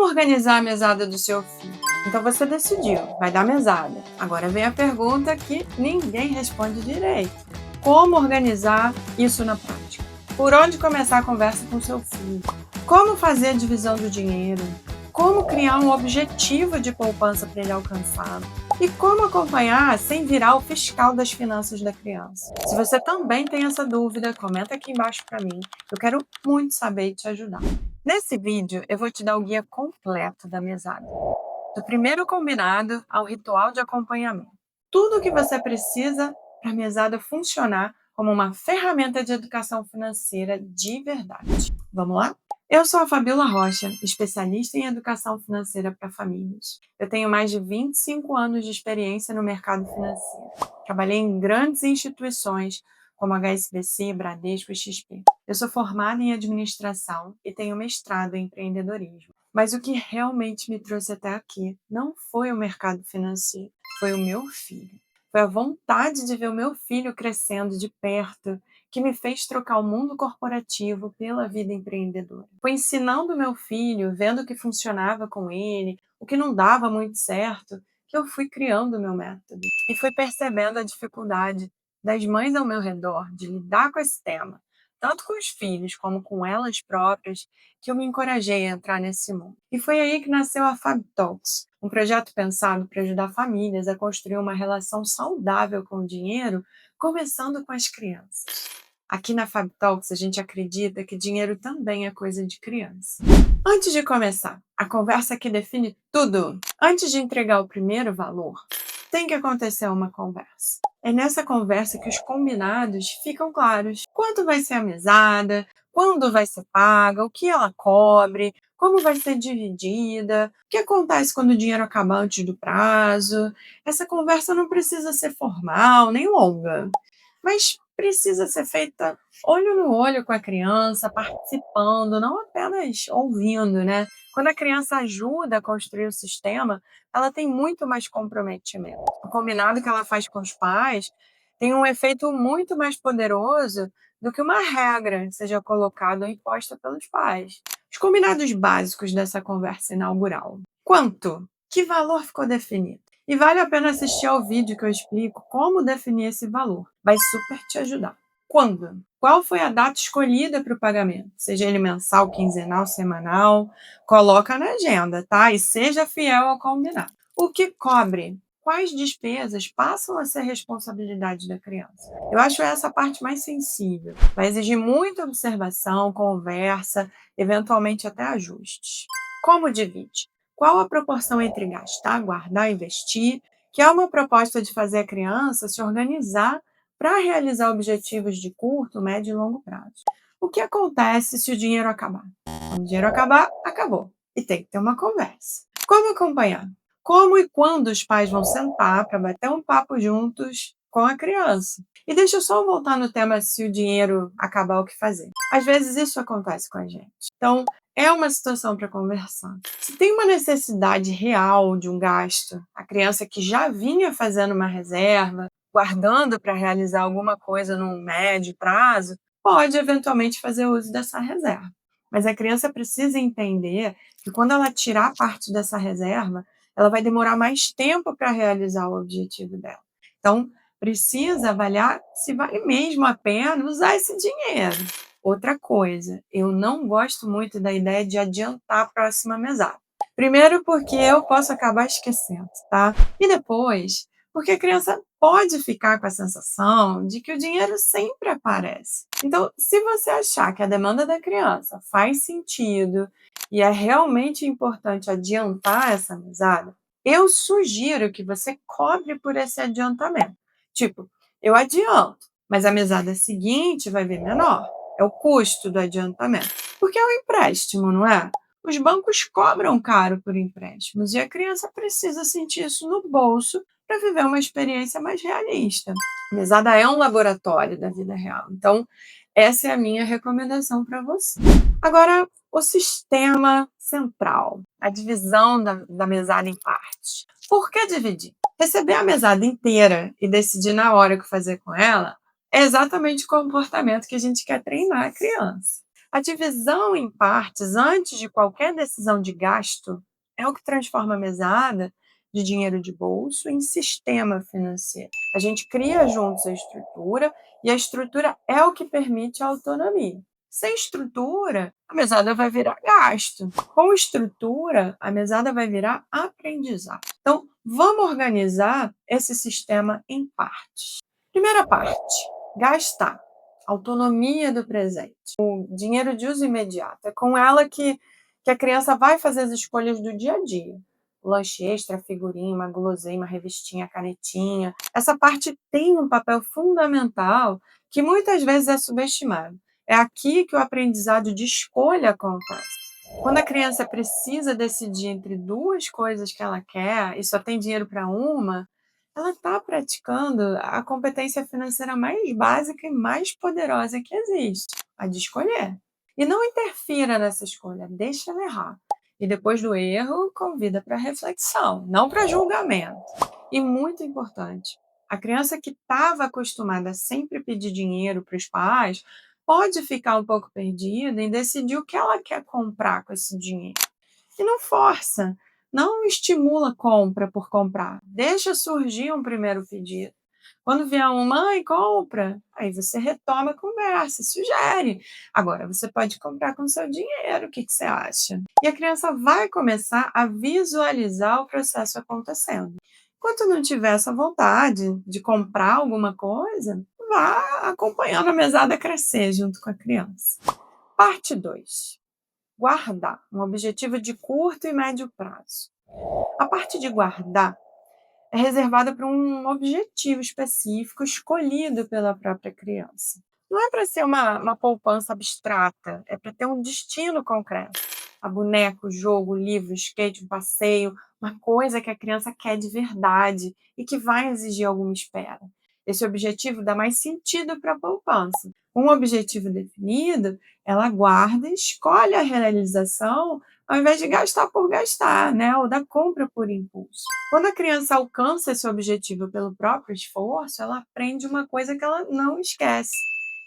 Como organizar a mesada do seu filho? Então você decidiu, vai dar mesada. Agora vem a pergunta que ninguém responde direito. Como organizar isso na prática? Por onde começar a conversa com seu filho? Como fazer a divisão do dinheiro? Como criar um objetivo de poupança para ele alcançar? E como acompanhar sem virar o fiscal das finanças da criança? Se você também tem essa dúvida, comenta aqui embaixo para mim. Eu quero muito saber e te ajudar. Nesse vídeo, eu vou te dar o guia completo da mesada, do primeiro combinado ao ritual de acompanhamento. Tudo o que você precisa para a mesada funcionar como uma ferramenta de educação financeira de verdade. Vamos lá? Eu sou a Fabiola Rocha, especialista em educação financeira para famílias. Eu tenho mais de 25 anos de experiência no mercado financeiro. Trabalhei em grandes instituições como HSBC, Bradesco e XP. Eu sou formada em administração e tenho mestrado em empreendedorismo. Mas o que realmente me trouxe até aqui não foi o mercado financeiro, foi o meu filho. Foi a vontade de ver o meu filho crescendo de perto que me fez trocar o mundo corporativo pela vida empreendedora. Foi ensinando o meu filho, vendo o que funcionava com ele, o que não dava muito certo, que eu fui criando o meu método. E fui percebendo a dificuldade das mães ao meu redor de lidar com esse tema, tanto com os filhos como com elas próprias, que eu me encorajei a entrar nesse mundo. E foi aí que nasceu a Fab Talks, um projeto pensado para ajudar famílias a construir uma relação saudável com o dinheiro, começando com as crianças. Aqui na Fab Talks a gente acredita que dinheiro também é coisa de criança. Antes de começar, a conversa que define tudo. Antes de entregar o primeiro valor, tem que acontecer uma conversa. É nessa conversa que os combinados ficam claros. Quanto vai ser a mesada, quando vai ser paga, o que ela cobre, como vai ser dividida, o que acontece quando o dinheiro acabar antes do prazo. Essa conversa não precisa ser formal nem longa, mas precisa ser feita olho no olho com a criança, participando, não apenas ouvindo, né? Quando a criança ajuda a construir o sistema, ela tem muito mais comprometimento. O combinado que ela faz com os pais tem um efeito muito mais poderoso do que uma regra seja colocada ou imposta pelos pais. Os combinados básicos dessa conversa inaugural. Quanto? Que valor ficou definido? E vale a pena assistir ao vídeo que eu explico como definir esse valor. Vai super te ajudar. Quando? Qual foi a data escolhida para o pagamento? Seja ele mensal, quinzenal, semanal, coloca na agenda, tá? E seja fiel ao combinado. O que cobre? Quais despesas passam a ser responsabilidade da criança? Eu acho essa a parte mais sensível. Vai exigir muita observação, conversa, eventualmente até ajustes. Como divide? Qual a proporção entre gastar, guardar e investir? Que é uma proposta de fazer a criança se organizar para realizar objetivos de curto, médio e longo prazo. O que acontece se o dinheiro acabar? Quando o dinheiro acabar, acabou. E tem que ter uma conversa. Como acompanhar? Como e quando os pais vão sentar para bater um papo juntos com a criança? E deixa eu só voltar no tema se o dinheiro acabar, o que fazer. Às vezes isso acontece com a gente. Então, é uma situação para conversar. Se tem uma necessidade real de um gasto, a criança que já vinha fazendo uma reserva, guardando para realizar alguma coisa num médio prazo, pode eventualmente fazer uso dessa reserva. Mas a criança precisa entender que quando ela tirar parte dessa reserva, ela vai demorar mais tempo para realizar o objetivo dela. Então, precisa avaliar se vale mesmo a pena usar esse dinheiro. Outra coisa, eu não gosto muito da ideia de adiantar a próxima mesada. Primeiro porque eu posso acabar esquecendo, tá? E depois, porque a criança pode ficar com a sensação de que o dinheiro sempre aparece. Então, se você achar que a demanda da criança faz sentido e é realmente importante adiantar essa mesada, eu sugiro que você cobre por esse adiantamento. Tipo, eu adianto, mas a mesada seguinte vai vir menor. É o custo do adiantamento. Porque é um empréstimo, não é? Os bancos cobram caro por empréstimos e a criança precisa sentir isso no bolso para viver uma experiência mais realista. A mesada é um laboratório da vida real. Então, essa é a minha recomendação para você. Agora, o sistema central, a divisão da mesada em partes. Por que dividir? Receber a mesada inteira e decidir na hora o que fazer com ela é exatamente o comportamento que a gente quer treinar a criança. A divisão em partes antes de qualquer decisão de gasto é o que transforma a mesada de dinheiro de bolso em sistema financeiro. A gente cria juntos a estrutura e a estrutura é o que permite a autonomia. Sem estrutura, a mesada vai virar gasto. Com estrutura, a mesada vai virar aprendizado. Então, vamos organizar esse sistema em partes. Primeira parte: gastar. Autonomia do presente. O dinheiro de uso imediato. É com ela que a criança vai fazer as escolhas do dia a dia. Lanche extra, figurinha, uma guloseima, revistinha, canetinha. Essa parte tem um papel fundamental que muitas vezes é subestimado. É aqui que o aprendizado de escolha acontece. Quando a criança precisa decidir entre duas coisas que ela quer e só tem dinheiro para uma, ela está praticando a competência financeira mais básica e mais poderosa que existe, a de escolher. E não interfira nessa escolha, deixa ela errar. E depois do erro, convida para reflexão, não para julgamento. E muito importante, a criança que estava acostumada a sempre pedir dinheiro para os pais pode ficar um pouco perdida em decidir o que ela quer comprar com esse dinheiro. E não força, não estimula compra por comprar. Deixa surgir um primeiro pedido. Quando vier uma mãe, compra. Aí você retoma a conversa, sugere. Agora você pode comprar com seu dinheiro, o que você acha? E a criança vai começar a visualizar o processo acontecendo. Enquanto não tiver essa vontade de comprar alguma coisa, vá acompanhando a mesada crescer junto com a criança. Parte 2: guardar, um objetivo de curto e médio prazo. A parte de guardar é reservada para um objetivo específico escolhido pela própria criança. Não é para ser uma poupança abstrata, é para ter um destino concreto. A boneco, jogo, livro, skate, um passeio, uma coisa que a criança quer de verdade e que vai exigir alguma espera. Esse objetivo dá mais sentido para a poupança. Com um objetivo definido, ela guarda e escolhe a realização ao invés de gastar por gastar, né? Ou da compra por impulso. Quando a criança alcança esse objetivo pelo próprio esforço, ela aprende uma coisa que ela não esquece: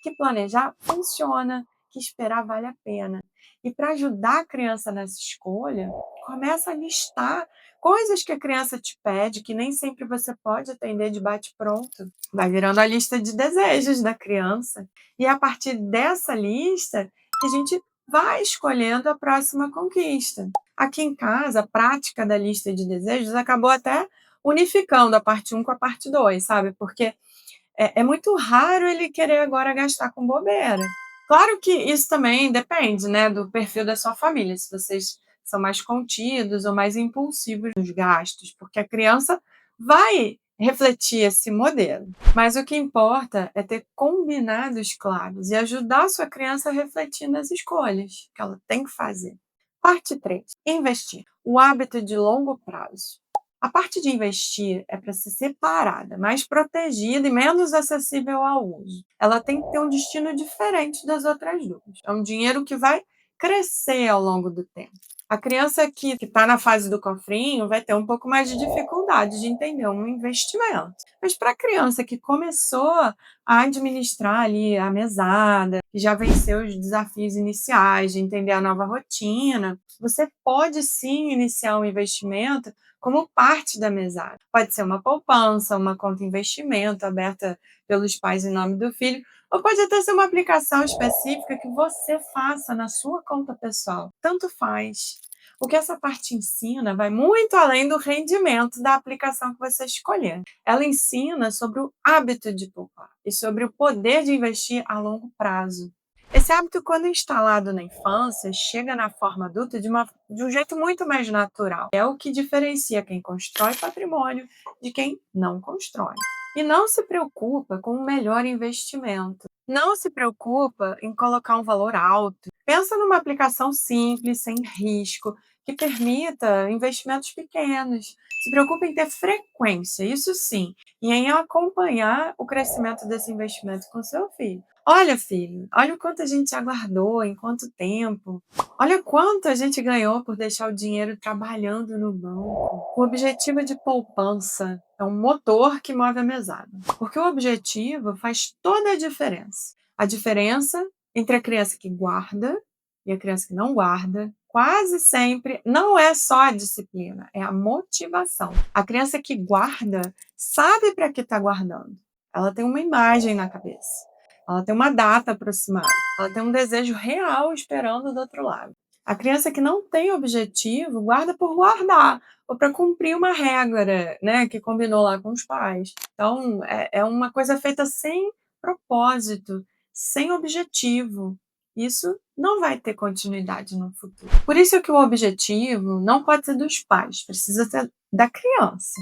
que planejar funciona, que esperar vale a pena. E para ajudar a criança nessa escolha, começa a listar coisas que a criança te pede, que nem sempre você pode atender de bate-pronto. Vai virando a lista de desejos da criança. E é a partir dessa lista que a gente vai escolhendo a próxima conquista. Aqui em casa, a prática da lista de desejos acabou até unificando a parte 1 com a parte 2, sabe? Porque é muito raro ele querer agora gastar com bobeira. Claro que isso também depende, né, do perfil da sua família, se vocês são mais contidos ou mais impulsivos nos gastos, porque a criança vai refletir esse modelo. Mas o que importa é ter combinados claros e ajudar a sua criança a refletir nas escolhas que ela tem que fazer. Parte 3: investir. O hábito de longo prazo. A parte de investir é para ser separada, mais protegida e menos acessível ao uso. Ela tem que ter um destino diferente das outras duas. É um dinheiro que vai crescer ao longo do tempo. A criança que está na fase do cofrinho vai ter um pouco mais de dificuldade de entender um investimento. Mas para a criança que começou a administrar ali a mesada, que já venceu os desafios iniciais de entender a nova rotina, você pode sim iniciar um investimento como parte da mesada. Pode ser uma poupança, uma conta investimento aberta pelos pais em nome do filho, ou pode até ser uma aplicação específica que você faça na sua conta pessoal. Tanto faz. O que essa parte ensina vai muito além do rendimento da aplicação que você escolher. Ela ensina sobre o hábito de poupar e sobre o poder de investir a longo prazo. Esse hábito, quando instalado na infância, chega na forma adulta de um jeito muito mais natural. É o que diferencia quem constrói patrimônio de quem não constrói. E não se preocupa com o melhor investimento. Não se preocupa em colocar um valor alto. Pensa numa aplicação simples, sem risco, que permita investimentos pequenos. Se preocupa em ter frequência, isso sim, e em acompanhar o crescimento desse investimento com seu filho. Olha, filho, olha o quanto a gente aguardou, em quanto tempo. Olha quanto a gente ganhou por deixar o dinheiro trabalhando no banco. O objetivo de poupança é um motor que move a mesada, porque o objetivo faz toda a diferença. A diferença Entre a criança que guarda e a criança que não guarda, quase sempre não é só a disciplina, é a motivação. A criança que guarda sabe para que está guardando. Ela tem uma imagem na cabeça, ela tem uma data aproximada, ela tem um desejo real esperando do outro lado. A criança que não tem objetivo guarda por guardar ou para cumprir uma regra, né, que combinou lá com os pais. Então, é uma coisa feita sem propósito, sem objetivo. Isso não vai ter continuidade no futuro. Por isso que o objetivo não pode ser dos pais, precisa ser da criança.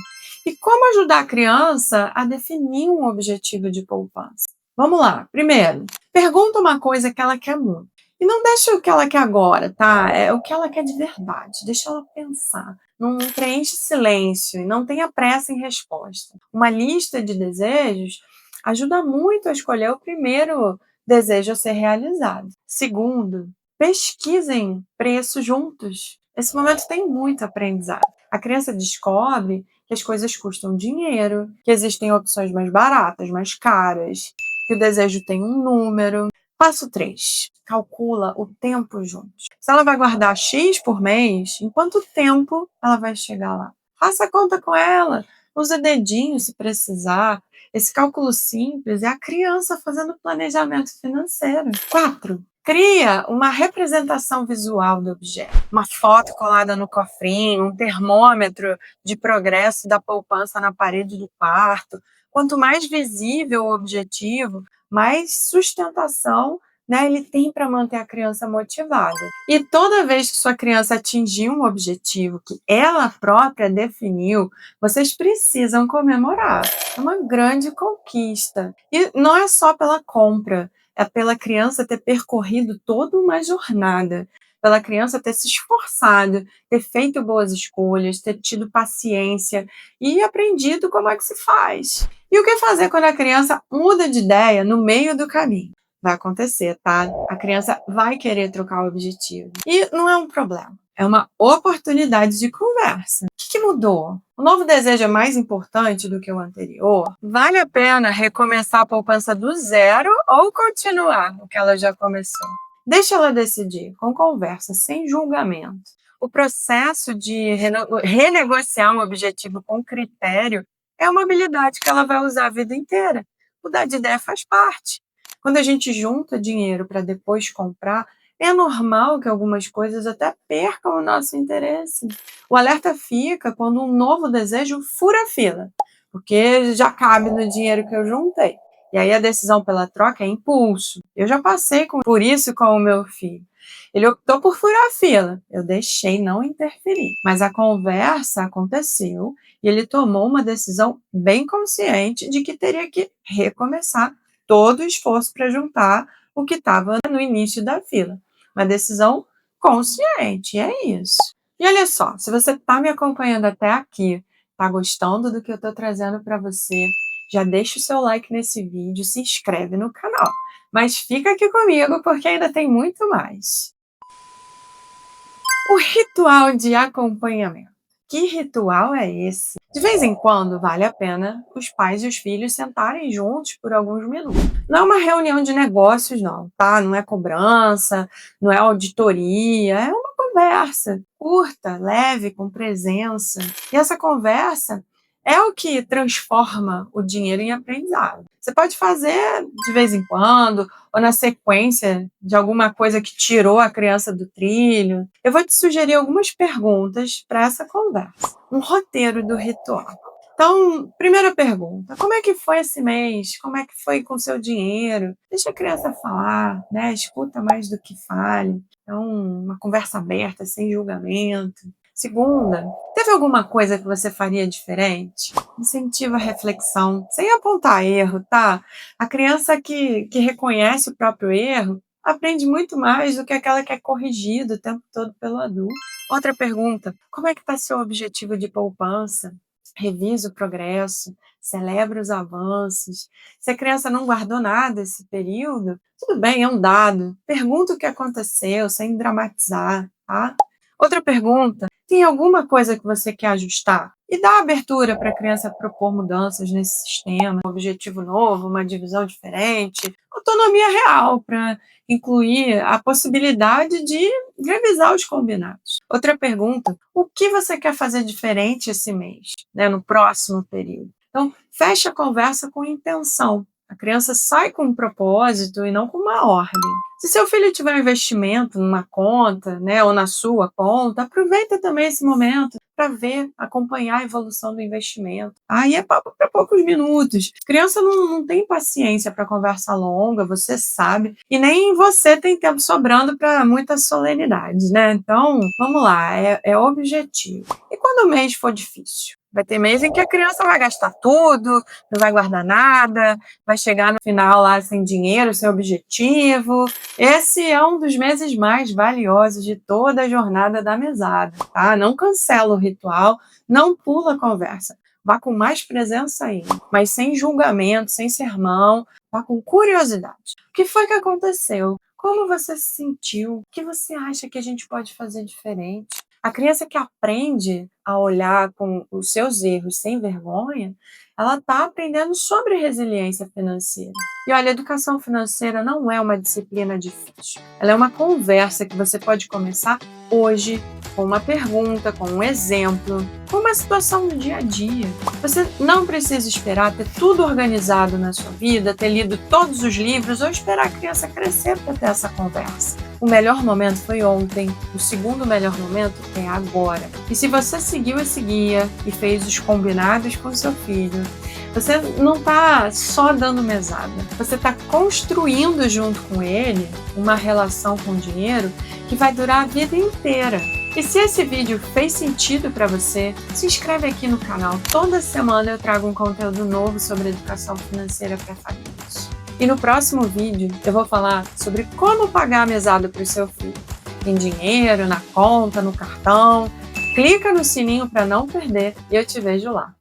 E como ajudar a criança a definir um objetivo de poupança? Vamos lá. Primeiro, pergunta uma coisa que ela quer muito. E não deixa o que ela quer agora, tá? É o que ela quer de verdade. Deixa ela pensar. Não preenche silêncio e não tenha pressa em resposta. Uma lista de desejos ajuda muito a escolher o primeiro desejo a ser realizado. Segundo, pesquisem preço juntos. Esse momento tem muito aprendizado. A criança descobre que as coisas custam dinheiro, que existem opções mais baratas, mais caras, que o desejo tem um número. Passo 3. Calcula o tempo juntos. Se ela vai guardar X por mês, em quanto tempo ela vai chegar lá? Faça a conta com ela. Usa dedinho se precisar. Esse cálculo simples é a criança fazendo planejamento financeiro. 4. Cria uma representação visual do objeto. Uma foto colada no cofrinho, um termômetro de progresso da poupança na parede do quarto. Quanto mais visível o objetivo, mais sustentação, né, ele tem para manter a criança motivada. E toda vez que sua criança atingir um objetivo que ela própria definiu, vocês precisam comemorar. É uma grande conquista. E não é só pela compra, é pela criança ter percorrido toda uma jornada, pela criança ter se esforçado, ter feito boas escolhas, ter tido paciência e aprendido como é que se faz. E o que fazer quando a criança muda de ideia no meio do caminho? Vai acontecer, tá? A criança vai querer trocar o objetivo. E não é um problema, é uma oportunidade de conversa. O que mudou? O novo desejo é mais importante do que o anterior? Vale a pena recomeçar a poupança do zero ou continuar o que ela já começou? Deixa ela decidir, com conversa, sem julgamento. O processo de renegociar um objetivo com critério é uma habilidade que ela vai usar a vida inteira. Mudar de ideia faz parte. Quando a gente junta dinheiro para depois comprar, é normal que algumas coisas até percam o nosso interesse. O alerta fica quando um novo desejo fura a fila, porque já cabe no dinheiro que eu juntei. E aí a decisão pela troca é impulso. Eu já passei por isso com o meu filho. Ele optou por furar a fila. Eu deixei não interferir. Mas a conversa aconteceu e ele tomou uma decisão bem consciente de que teria que recomeçar todo o esforço para juntar o que estava no início da fila. Uma decisão consciente, é isso. E olha só, se você está me acompanhando até aqui, está gostando do que eu estou trazendo para você, já deixa o seu like nesse vídeo, se inscreve no canal. Mas fica aqui comigo porque ainda tem muito mais. O ritual de acompanhamento. Que ritual é esse? De vez em quando, vale a pena os pais e os filhos sentarem juntos por alguns minutos. Não é uma reunião de negócios, não, tá? Não é cobrança, não é auditoria, é uma conversa curta, leve, com presença. E essa conversa é o que transforma o dinheiro em aprendizado. Você pode fazer de vez em quando, ou na sequência de alguma coisa que tirou a criança do trilho. Eu vou te sugerir algumas perguntas para essa conversa. Um roteiro do ritual. Então, primeira pergunta: como é que foi esse mês? Como é que foi com o seu dinheiro? Deixa a criança falar, né? Escuta mais do que fale. Então, uma conversa aberta, sem julgamento. Segunda, teve alguma coisa que você faria diferente? Incentiva a reflexão, sem apontar erro, tá? A criança que reconhece o próprio erro aprende muito mais do que aquela que é corrigida o tempo todo pelo adulto. Outra pergunta: como é que está seu objetivo de poupança? Revisa o progresso, celebra os avanços. Se a criança não guardou nada esse período, tudo bem, é um dado. Pergunta o que aconteceu, sem dramatizar, tá? Outra pergunta: tem alguma coisa que você quer ajustar? E dá abertura para a criança propor mudanças nesse sistema, um objetivo novo, uma divisão diferente, autonomia real para incluir a possibilidade de revisar os combinados. Outra pergunta: o que você quer fazer diferente esse mês, né, no próximo período? Então, feche a conversa com intenção. A criança sai com um propósito e não com uma ordem. Se seu filho tiver um investimento numa conta, né, ou na sua conta, aproveita também esse momento para ver, acompanhar a evolução do investimento. Aí é papo para poucos minutos. Criança não tem paciência para conversa longa, você sabe, e nem você tem tempo sobrando para muitas solenidades, né? Então, vamos lá, é objetivo. E quando o mês for difícil? Vai ter mês em que a criança vai gastar tudo, não vai guardar nada, vai chegar no final lá sem dinheiro, sem objetivo. Esse é um dos meses mais valiosos de toda a jornada da mesada, tá? Não cancela o ritual, não pula a conversa. Vá com mais presença ainda, mas sem julgamento, sem sermão, vá com curiosidade. O que foi que aconteceu? Como você se sentiu? O que você acha que a gente pode fazer diferente? A criança que aprende a olhar com os seus erros sem vergonha, ela está aprendendo sobre resiliência financeira. E olha, a educação financeira não é uma disciplina difícil. Ela é uma conversa que você pode começar hoje, com uma pergunta, com um exemplo, com uma situação do dia a dia. Você não precisa esperar ter tudo organizado na sua vida, ter lido todos os livros ou esperar a criança crescer para ter essa conversa. O melhor momento foi ontem, o segundo melhor momento é agora. E se você seguiu esse guia e fez os combinados com seu filho, você não está só dando mesada, você está construindo junto com ele uma relação com o dinheiro que vai durar a vida inteira. E se esse vídeo fez sentido para você, se inscreve aqui no canal. Toda semana eu trago um conteúdo novo sobre educação financeira para famílias. E no próximo vídeo eu vou falar sobre como pagar a mesada para o seu filho. Em dinheiro, na conta, no cartão. Clica no sininho para não perder e eu te vejo lá.